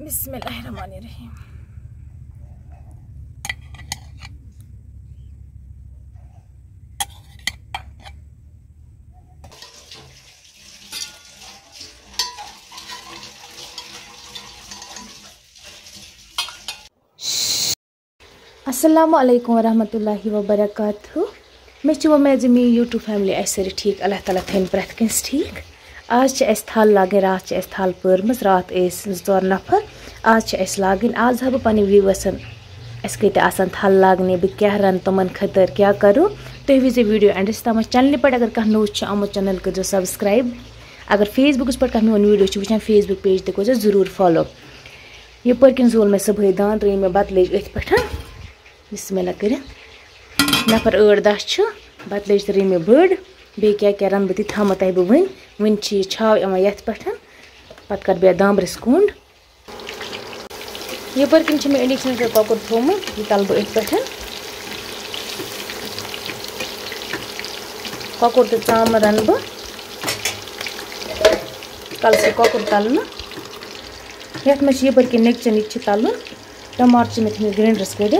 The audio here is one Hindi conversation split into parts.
बिस्मिल्लाहिर्रहमानिर्रहीम। अस्सलामु अलैकुम वरहमतुल्लाहि वबरकातुहू। मे उम्मीद मे यूट्यूब फैमिली सारी ठीक, अल्लाह ताला थन प्रथ कंस ठीक। आज थल लागे, रात थल पर्म, रात 2 नफर, आज लागिन। आज हा बह पन्न व्यूवर्सन कत थल लागने, बह क्या रन तमन खतर क्या करूँ। तुम वो वीडियो एंडस तम चैनल पे अगर कह नोच आमुत चैनल कर सब्सक्राइब। अगर फेसबुकस पे कह मोन वीडियो वुचान फेसबुक पेज तक जरूर फॉलो। यपर किन जोल मे सुबह दान रही मे बत लज अथ पे बिस्मिल्लाह कर नफर 8-10 बत लज रही मे बड़ बे क्या क्या रन बह तह तह बह वन छाव ये पे पत कर बह दाम्ब्रस कुंड। यपर किन मे इंडक्शन पे कॉकर थोमुत, यह तल बह अथ पे कॉकर तो चाम रन बह कल से कॉकर तलन। ये मे यपर किन नक्चन यह तलन। टमाटर मे थी ग्राइंडरस कड़,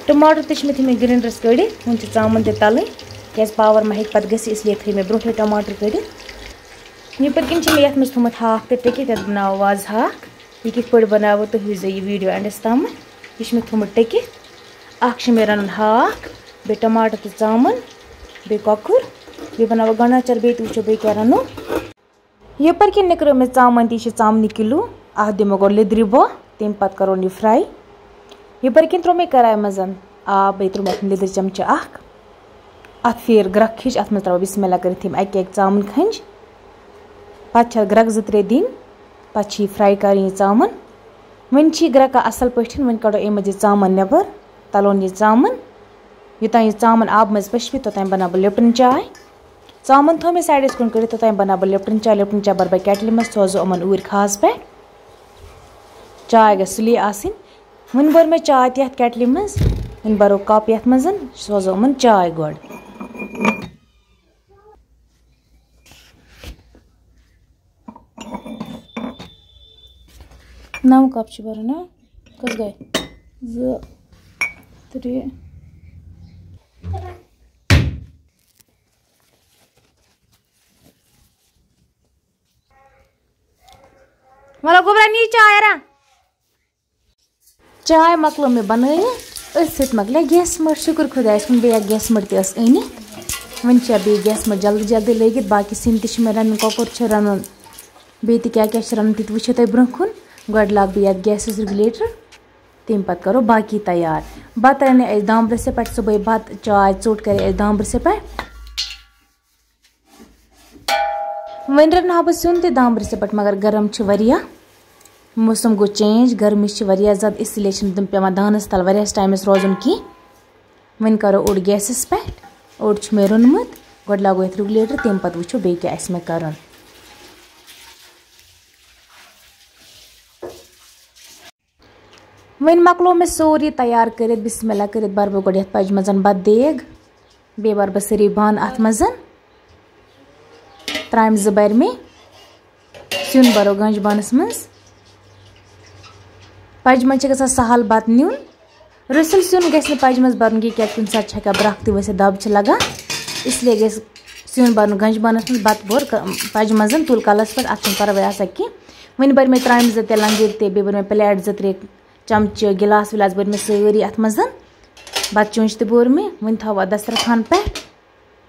टमाटर ते मे ग्राइंडरस कड़। वन चामन ते तलन क्या पावर मा पे गि, इसलिए थी मे ब्रोह टमाटर कड़। यपर किन मे ये थोमुत हाक तो टिकित बनाव वाज हाक। यह कित पे बनाव तुम वो यह वीडियो एंडस तम। यह मे थोमुत टिकित अख मे रन हाक, बे टमाटर तो चामन, बे कॉकर, बे बनाव गंडाचर, बे वो बे क्या रनो। यपर किन निकलो मे चामन ती चामन किलो, अह दिमो गो लिद्र बह, तम पे करो यह फ्राई। यपर किन त्रो मे कराय मजन आब, बे त्रो मे लिद्र चमचा अख, अत फेर ग्रक हिच, अत मे त्रो बिस्मिल्लाह कर अक चामन खंज, पे ग्रक 2-3 दिन, पे फ्राई कर चामन। वन ग्रक असल पे, वन कड़ो अम मज चामन नबर, तलोन यह चामन योतान यह चामन आब मज पशपि, तोतान बना बह लिप्टन चाय। चामन थो मे साइडस कुन कर, तोतान बना बह लिप्टन चाय। लिप्टन चाय बर बह केटल मज, सोजो अमन ऊर खास पे। चाय गई सुली आसिन। वन बर मे चाय तथ केटल मज, वन बरो कप ये मजन, सोजो अमन चाय गोड। 9 कप बरन, कस गए 2 3 वाला गोबरा नी चाय रा। चाय मकलो मे बन मकल गैस मट, शुक्र खुदा कुन बे गैस मट तस अन। वन बे गैस मट जल्दी जल्दी लगित। बाकी सिम ते रन, कॉकर रन, बे क्या क्या रन ती वो तुम ब्रोह कुन। गड लाग बह गैस रेगुलेटर, तम पे करो बाकी तैयार। बत रने दाम्ब्रस पे सुबह बत चाय चोट कर दाम्ब्रस पे। वन रहा बह सुन ते दाम्ब्रस पे, मगर गरम वरिया, मौसम गो चेंज, गर्मी वरिया ज़्यादा, इसलिए तुम पे दानस तल वरियास टाइमस रोजन की। वन करो ओड गैसस पे, ओड मे रोनमुत, गड लागो ये रेगुलेटर, तम पे वो बे क्या मे कर। वन मकलो मे सोरी तैयार कर, बिस्मिल्लाह कर बर बह गो पज मजन बत देग, बे बर बह सारी बान अत मजन, त्राम 2 बर मे सुन बरो गंज बानस मज। पज मज ग सहल बत नुन, रसल सुन गि पज मज बरन की क्या कुछ सात हेका ब्रख त वस दब लगा, इसलिए गि सुन बरन गंज बानस मज। बत बोर पज मजन तुल कलस पे, अत परवाह आसा कि। वन बर मे त्राम 2 ते लंगर ते, बे बर मे प्लेट 2-3 चमच गिलास विलास बर मे सारी अत मजन। बत चुंच तो बोर मे, वन थो दस्तरखान पे,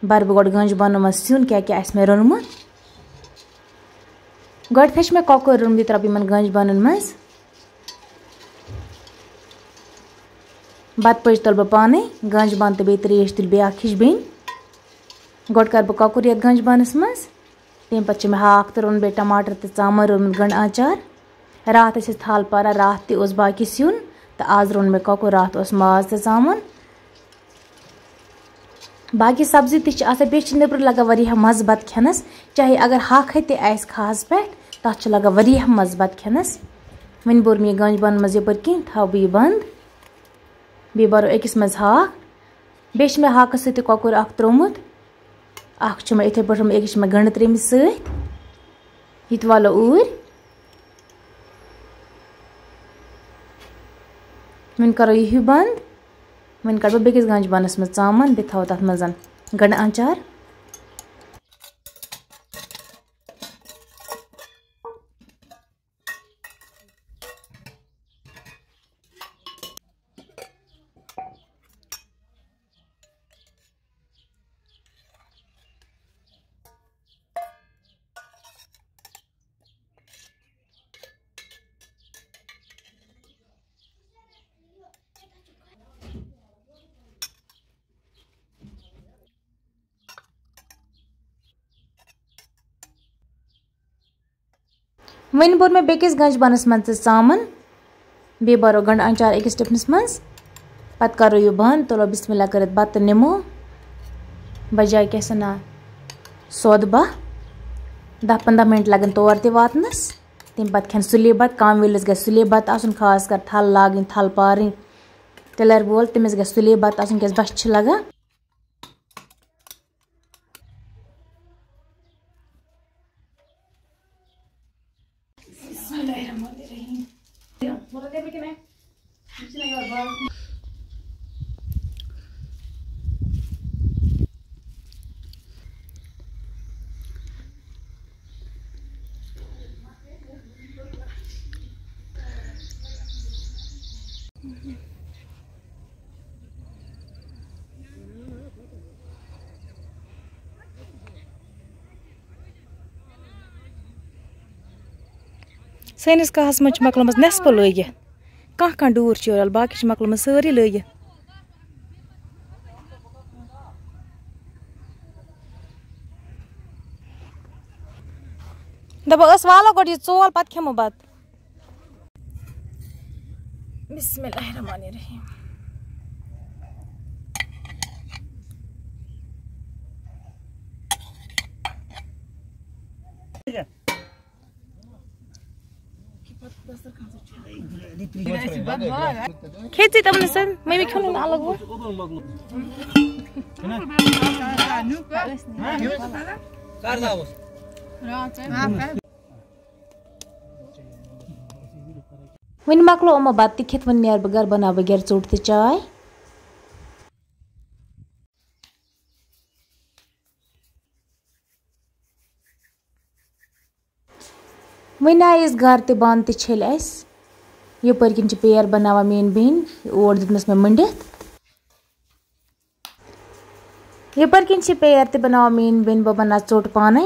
बर बह गड गंज बन मज सुन क्या क्या मे रोनमुत। गड थे मे कॉकर रोन, बह त्र गंज बनन मज। बत पज तुल बह पाने गंज बन, तो बे त्रेश तुल बे हिच बेन। गड कर बह कॉकर ये गंज बनस मज। तम पे मे हाक तो रोन, बे टमाटर तो चामन रोनमुत, गंड आचार। रात थल पारा, रात ते बाकी सुन, तो आज रोन मे कॉकर, रात माज तो चामन। बाकी सब्जी ते नबर लगा वरिया मज बत खेनस, चाहे अगर हक ते खास पे, तथ लगा वरिया मज बत खेनस वन बोर मे गंज बन मज यपर कि थव बह बंद बे बरो अकिस मज हाक बे मे हाकस सत कौकुर अख त्रोमुत अख मे इथे पे अकिस मे गंड त्रेमिस सत ये वालो ऊर वन करो यह बंद वन कड़ बेकिस गंज बनस मज चामन बे थव तथ मज गंड आचार वन बोर मे बेकिस गंज बनस मज चामन बे बरो गंड आचार अकिस टिफिनस मज पत करो यह बंद तुलो बिस्मिल्लाह कर बत निमो बजाय क्या सना सौद बह 10-15 मिनट लगन तौर ते वातनस तम पत खेन सुले बत काम विलस ग सुले बत आसन खास कर थल लागन थल पार टिलर वोल तमिस ग सुले बत आसन क्या बस लगा सैनिस कहस मज मकलमस नेस्प लगित कह डूर चोरल बाकी मकलमस सारी लगित दपो वालो गोट यह चोल पत खेमो बत बिस्मिल्लाहिर्रहमानिर्रहीम खेती तमने सर मैं भी खेलने अलग वो वन मकलो अम्मा बात खेत वन नेर बगर बना बगैर चोट ते चाय वन आयस घर ते बान ते छल अस यपर किन पेर बनावा मेन बेन ओर दितमस मे मंडित यपर किन पेर ते बनावा मेन बेन बह बना चोट पाने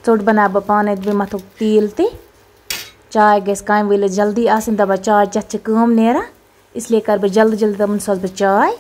चोट बना बह पाने बे मथो तेल ते चाय गस काम वेल जल्दी आसन दबा चाय चत कम नेरा इसलिए कर बह जल्दी जल्दी तमन सस बह चाय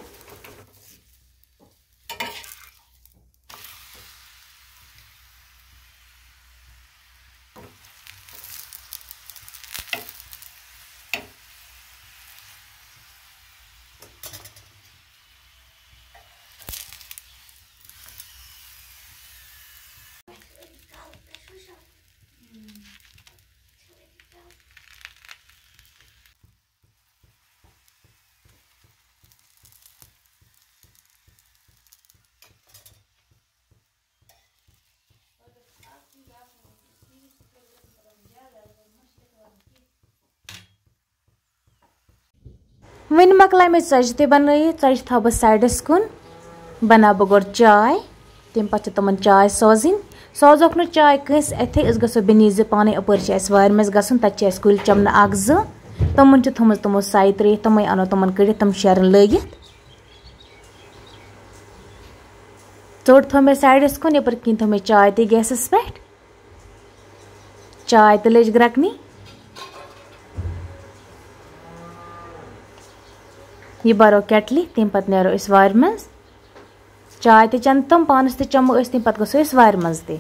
वन मकल मे च बन च थव बह साइडस कुन बना बह गोड चाय तम पे तमन चाय सोजन सोजोक न चाय कंस अथे गो बेनी जो पाने अपर वार मज गन तत कुल चमन अख तमन थोम तमो साई त्रे तमें अनो तमन कड़ तम शेरन लगित चोट थो मे साइडस कुन यपर किन थो मे चाय ते गैसस पे चाय तो लज ग्रकनी यह बरो केटली तम पे नेरो वार मज चाय ते चन तम पानस ते चमो तम पे गो वार मज ते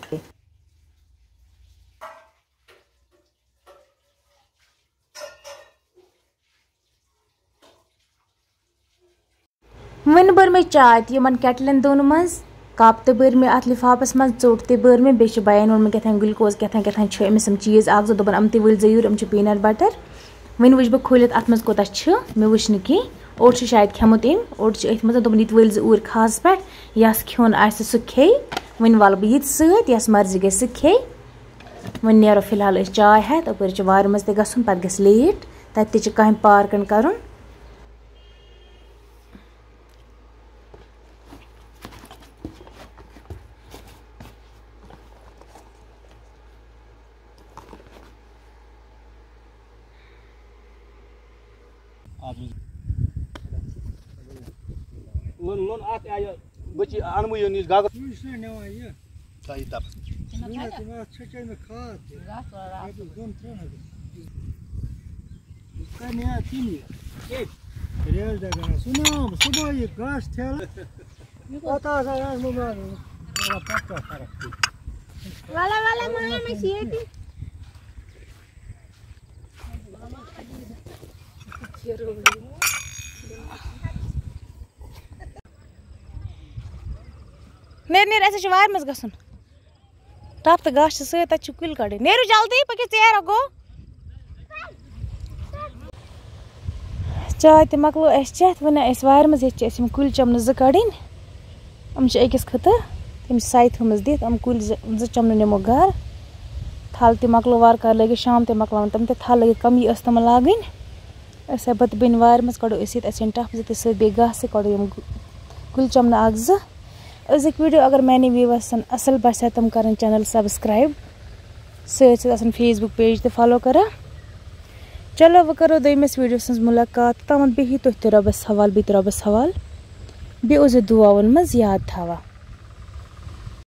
वन बर मे चाय यमन केटलन दोन मज कप तो बर मे अत लिफाफस मज चोट ते बर मे बे बयान ओन क्या ग्लूकोज क्या अमिस चीज़ अख दोपन अम ते वूर अम पीनट बटर वन वुच बह खोलित अत मज कोता मे वुच न कहीं ओर शायद खेमुत अम ओर अथ मज दोपन ये वल ऊर खास पे यस खेन आस सह खे वन वाल बह ये सत यस मर्जी गई सह खे वन नेरो फिलहाल चाय हेत अपर वार मज ते गुन पे गस लेट तत कह पार्कन कर लोन आत आयो बची अनमु यो निस गाग सही तब नेर ऐसे वार मज गसन टप तो गाछ सत कुल कड़ नेरू जल्दी पक चेर गो चाय तो मकलो अस चेत वन वार मज ये कुल चमन ज कड़न हम अकिस खत तम साई थमस दित हम कुल ज चमन नमो घर थल त मकलो वार कर लगे शाम ते मकलावन तम थल लगे कमी तम लागन बत बन वार मज कड़ो टप ज सत बे घास कड़ो कुल चमन अख ज अजुक वीडियो अगर मैंने व्यूवर्स असल बसा तम कर चैनल सब्सक्राइब सत फेसबुक पेज तो फॉलो करा चलो वह करो दमिस वीडियो सज मुलाकात तमत बिही तुह रबस हवाल बी रबस हवाल बे दुआवन मज याद थवा।